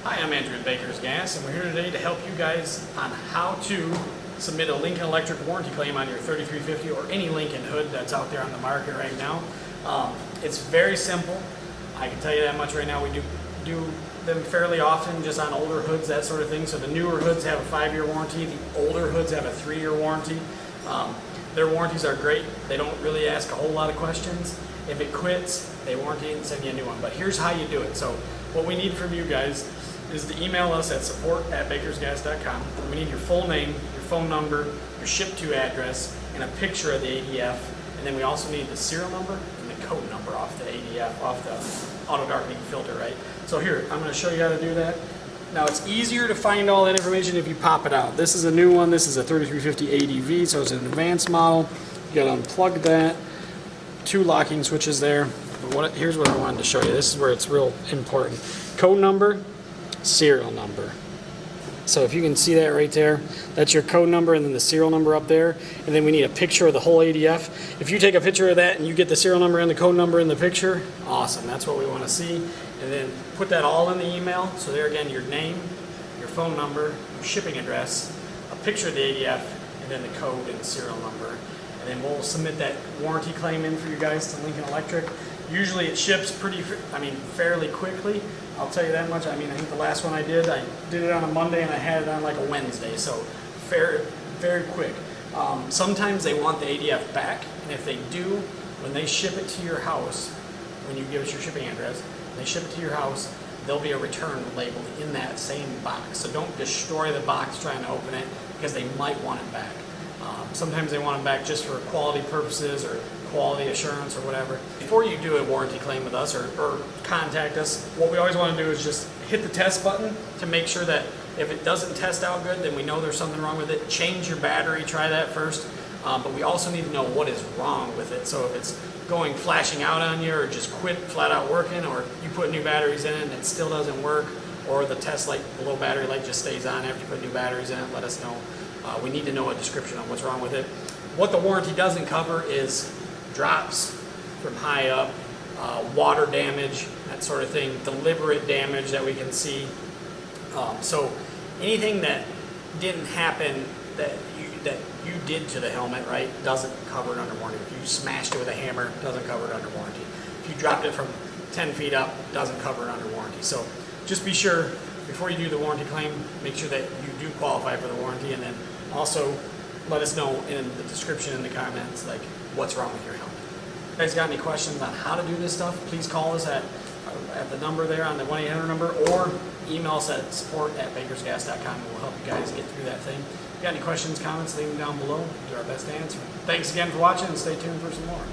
Hi, I'm Andrew at Baker's Gas, and we're here today to help you guys on how to submit a Lincoln Electric warranty claim on your 3350 or any Lincoln hood that's out there on the market right now. It's very simple. I can tell you that much right now. We do them fairly often just on older hoods, that sort of thing. So the newer hoods have a 5-year warranty. The older hoods have a 3-year warranty. Their warranties are great. They don't really ask a whole lot of questions. If it quits, they warranty it and send you a new one. But here's how you do it. So what we need from you guys is to email us at support@bakersgas.com. We need your full name, your phone number, your ship-to address, and a picture of the ADF. And then we also need the serial number and the code number off the ADF, off the auto darkening filter, right? So here, I'm going to show you how to do that. Now it's easier to find all that information if you pop it out. This is a new one. This is a 3350 ADV, so it's an advanced model. You got to unplug that. 2 locking switches there. Here's what I wanted to show you. This is where it's real important. Code number, serial number. So if you can see that right there, that's your code number and then the serial number up there. And then we need a picture of the whole ADF. If you take a picture of that and you get the serial number and the code number in the picture, awesome. That's what we want to see. And then put that all in the email. So there again, your name, your phone number, your shipping address, a picture of the ADF, and then the code and the serial number. And then we'll submit that warranty claim in for you guys to Lincoln Electric. Usually it ships fairly quickly. I'll tell you that much. I think the last one I did it on a Monday and I had it on like a Wednesday. So very quick. Sometimes they want the ADF back, and if they do, when they ship it to your house, when you give us your shipping address, they ship it to your house, there'll be a return label in that same box. So don't destroy the box trying to open it, because they might want it back. Sometimes they want it back just for quality purposes or quality assurance or whatever. Before you do a warranty claim with us or contact us, what we always want to do is just hit the test button to make sure that if it doesn't test out good, then we know there's something wrong with it. Change your battery, try that first. But we also need to know what is wrong with it. So if it's going flashing out on you, or just quit flat out working, or you put new batteries in it and it still doesn't work, or the test light, the low battery light just stays on after you put new batteries in it, let us know. We need to know a description of what's wrong with it. What the warranty doesn't cover is drops from high up, water damage, that sort of thing, deliberate damage that we can see. So anything that didn't happen that you did to the helmet, right, doesn't cover it under warranty. If you smashed it with a hammer, doesn't cover it under warranty. If you dropped it from 10 feet up, doesn't cover it under warranty. So just be sure, before you do the warranty claim, make sure that you do qualify for the warranty, and then also let us know in the description in the comments like what's wrong with your helmet. If you guys got any questions on how to do this stuff, please call us at the number there on the 1-800 number, or email us at support@bakersgas.com, and we'll help you guys get through that thing. If you got any questions, comments, leave them down below. We'll do our best to answer. Thanks again for watching, and stay tuned for some more.